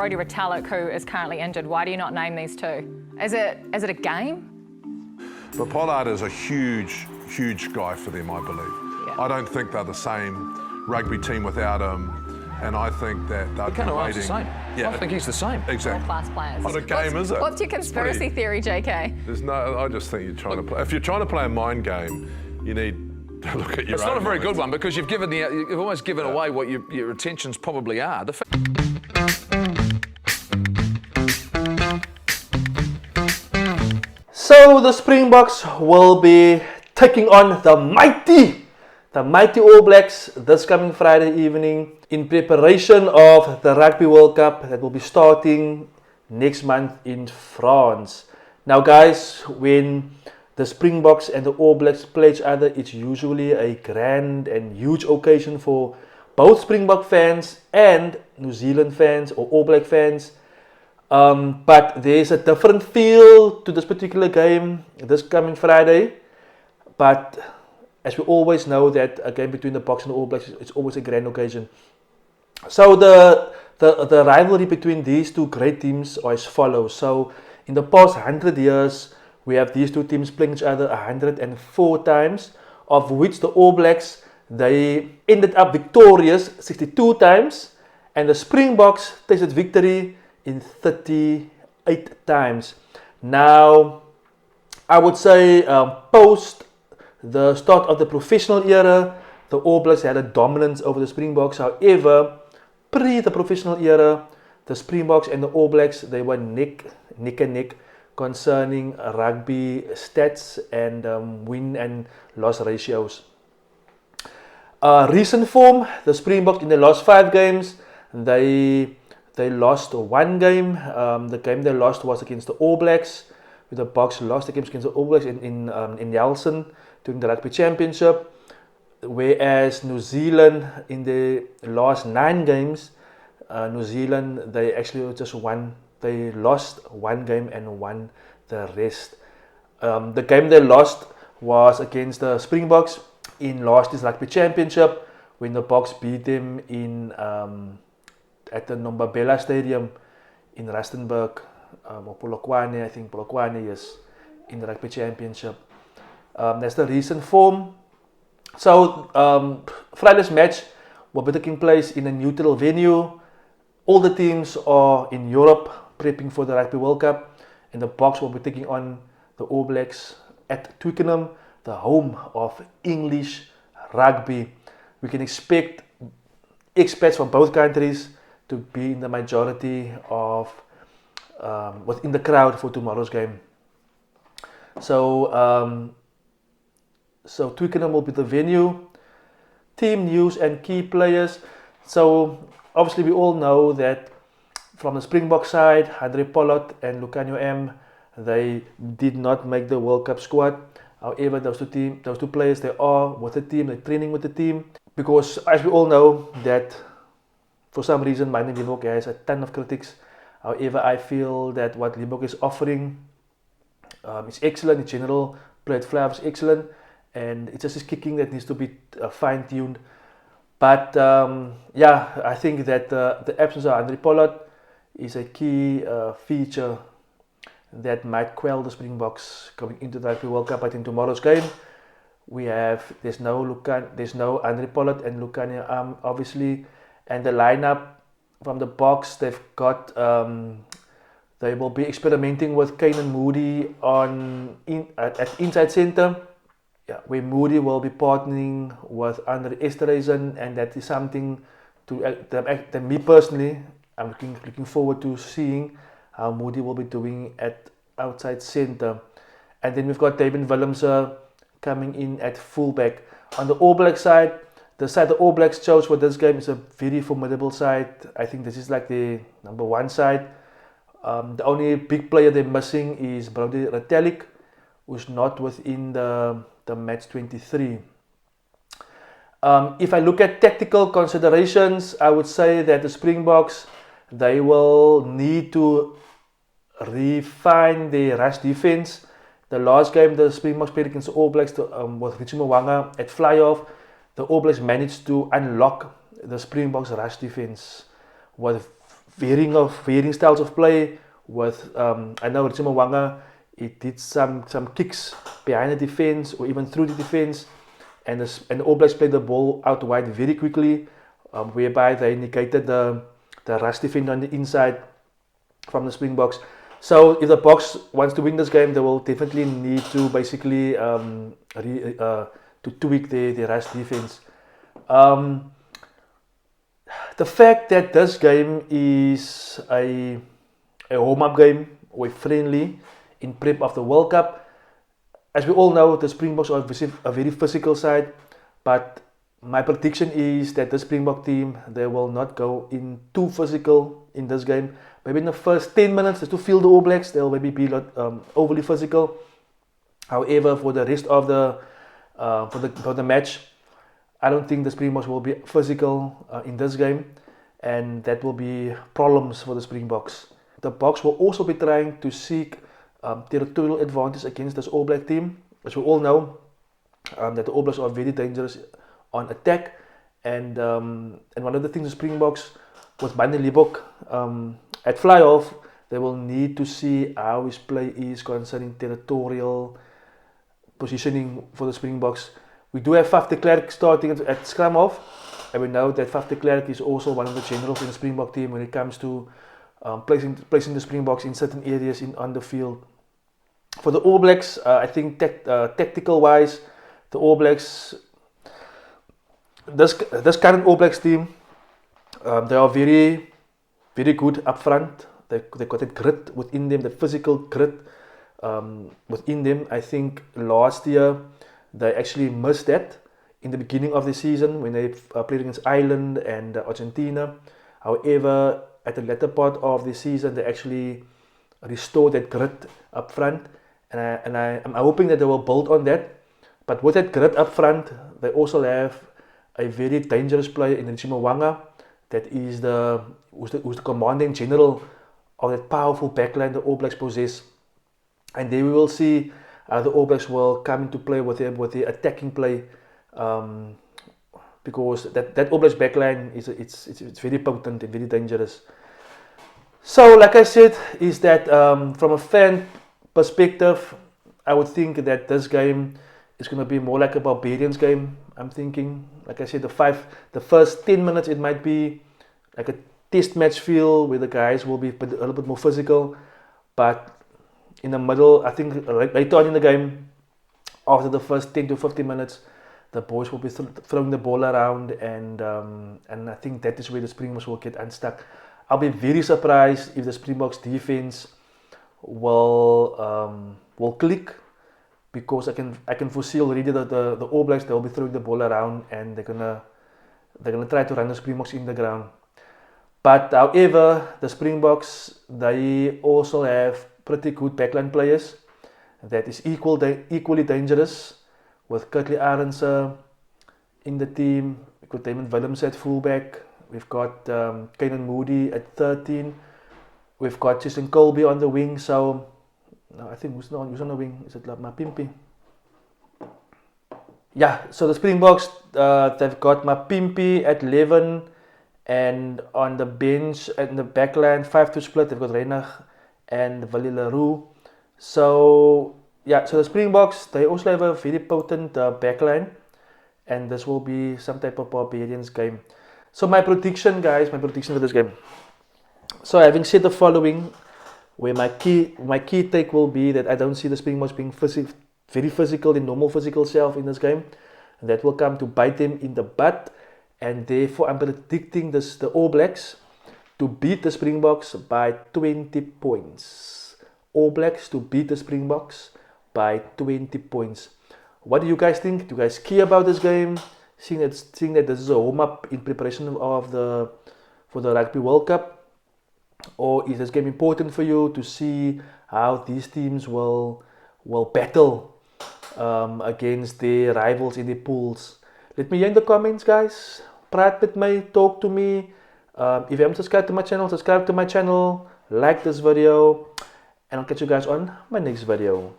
Brodie Retallick, who is currently injured. Why do you not name these two? Is it a game? But Pollard is a huge guy for them, I believe. Yeah. I don't think they're the same rugby team without him, and I think that they're Twickenham's the same. Yeah, I think he's the same. Exactly. Class players. What a game is it? What's your conspiracy theory, JK? There's no. I just think you're trying to play. If you're trying to play a mind game, you need to look at your. It's own not a very mind. good one because you've almost given away what your intentions probably are. So the Springboks will be taking on the mighty All Blacks this coming Friday evening in preparation of the Rugby World Cup that will be starting next month in France. Now guys, when the Springboks and the All Blacks play each other, it's usually a grand and huge occasion for both Springbok fans and New Zealand fans or All Black fans. But there's a different feel to this particular game this coming Friday. But as we always know that a game between the Boks and the All Blacks is always a grand occasion. So the rivalry between these two great teams are as follows. So in the past 100 years, we have these two teams playing each other 104 times, of which the All Blacks, they ended up victorious 62 times, and the Springboks tasted victory in 38 times. Now, I would say post the start of the professional era, the All Blacks had a dominance over the Springboks. However, pre the professional era, the Springboks and the All Blacks, they were neck and neck concerning rugby stats and win and loss ratios. Recent form, the Springboks in the last 5 games, they lost one game. The game they lost was against the All Blacks. The Boks lost the games against the All Blacks in Nelson during the Rugby Championship. Whereas New Zealand, in the last 9 games, New Zealand, they actually just won. They lost one game and won the rest. The game they lost was against the Springboks in last year's Rugby Championship, when the Boks beat them in at the Nombabella Stadium in Rustenburg, or Polokwane, I think Polokwane, yes, in the Rugby Championship. That's the recent form. So Friday's match will be taking place in a neutral venue. All the teams are in Europe prepping for the Rugby World Cup, and the Boks will be taking on the All Blacks at Twickenham, the home of English rugby. We can expect expats from both countries to be in the majority of within the crowd for tomorrow's game. So Twickenham will be the venue. Team news and key players. So obviously we all know that from the Springbok side, Andre Pollard and Lucanio M, they did not make the World Cup squad. However, those two players, they are with the team, they're training with the team. Because as we all know that for some reason Mine Limbok has a ton of critics. However, I feel that what Limbok is offering is excellent. In general, play flair is excellent, and it's just his kicking that needs to be fine-tuned. But yeah, I think that the absence of Andre Pollard is a key feature that might quell the Springboks coming into the Rugby World Cup. I think tomorrow's game, there's no Andre Pollard and Lucanio obviously, and the lineup from the Boks, they've got they will be experimenting with Kainan Moody at inside centre, where Moody will be partnering with Andre Esterhuizen, and that is something that me personally, I'm looking forward to seeing how Moody will be doing at outside centre. And then we've got David Willems coming in at fullback. On the All Black side, the side the All Blacks chose for this game is a very formidable side. I think this is like the number 1 side. The only big player they're missing is Brodie Retallick, who's not within the match 23. If I look at tactical considerations, I would say that the Springboks, they will need to refine their rush defense. The last game the Springboks played against the All Blacks with Richie Mo'unga at fly-off, the All Blacks managed to unlock the Springboks rush defense with varying styles of play. With I know Richie Mwanga, he did some kicks behind the defense or even through the defense, and the All Blacks played the ball out wide very quickly, whereby they negated the rush defender on the inside from the Springboks. So if the Boks wants to win this game, they will definitely need to basically to tweak their rush defense. The fact that this game is a home-up game, or friendly in prep of the World Cup, as we all know, the Springboks are a very physical side, but my prediction is that the Springbok team, they will not go in too physical in this game. Maybe in the first 10 minutes, just to feel the All Blacks, they'll maybe be overly physical. However, for the rest of the match, I don't think the Springboks will be physical in this game, and that will be problems for the Springboks. The Boks will also be trying to seek territorial advantage against this All Black team. As we all know, that the All Blacks are very dangerous on attack, and one of the things the Springboks with Bani Libbok at fly-off, they will need to see how his play is concerning territorial positioning for the Springboks. We do have Faf de Klerk starting at scrum off, and we know that Faf de Klerk is also one of the generals in the Springbok team when it comes to placing the Springboks in certain areas on the field. For the All Blacks, I think tactical wise, the All Blacks, this current All Blacks team, they are very, very good up front. They got that grit within them, the physical grit within them. I think last year they actually missed that in the beginning of the season when they played against Ireland and Argentina. However, at the latter part of the season, they actually restored that grit up front, and I'm hoping that they will build on that. But with that grit up front, they also have a very dangerous player in Richie Mwanga, that is who's the commanding general of that powerful backline the All Blacks possess. And then we will see how the All Blacks will come into play with their attacking play, because that All Blacks backline it's very potent and very dangerous. So, like I said, is that from a fan perspective, I would think that this game is going to be more like a Barbarians game. I'm thinking, like I said, the first 10 minutes it might be like a test match feel where the guys will be a little bit more physical, but in the middle, I think later on in the game, after the first 10 to 15 minutes, the boys will be throwing the ball around, and I think that is where the Springboks will get unstuck. I'll be very surprised if the Springboks defense will click, because I can foresee already that the All Blacks, they'll be throwing the ball around and they're gonna try to run the Springboks in the ground. But however, the Springboks, they also have pretty good backline players that is equally dangerous, with Kirtley Arendse in the team. We've got Damon Willems at fullback. We've got Kainan Moody at 13. We've got Jason Colby on the wing. So, no, I think who's on the wing? Is it Mapimpi? Yeah, so the Springboks, they've got Mapimpi at 11. And on the bench, in the backline, 5-2 split, they've got Reinach and Willie Leroux. So, yeah, so the Springboks, they also have a very potent backline. And this will be some type of Barbarians game. So my prediction, guys, for this game. So having said the following, where my key take will be that I don't see the Springboks being very physical, in normal physical self in this game. And that will come to bite them in the butt. And therefore I'm predicting the All Blacks to beat the Springboks by 20 points. All Blacks to beat the Springboks by 20 points. What do you guys think? Do you guys care about this game? Seeing that this is a home-up in preparation for the Rugby World Cup? Or is this game important for you to see how these teams will battle against their rivals in the pools? Let me know in the comments, guys. Praat met my, talk to me. If you haven't subscribed to my channel, subscribe to my channel. Like this video. And I'll catch you guys on my next video.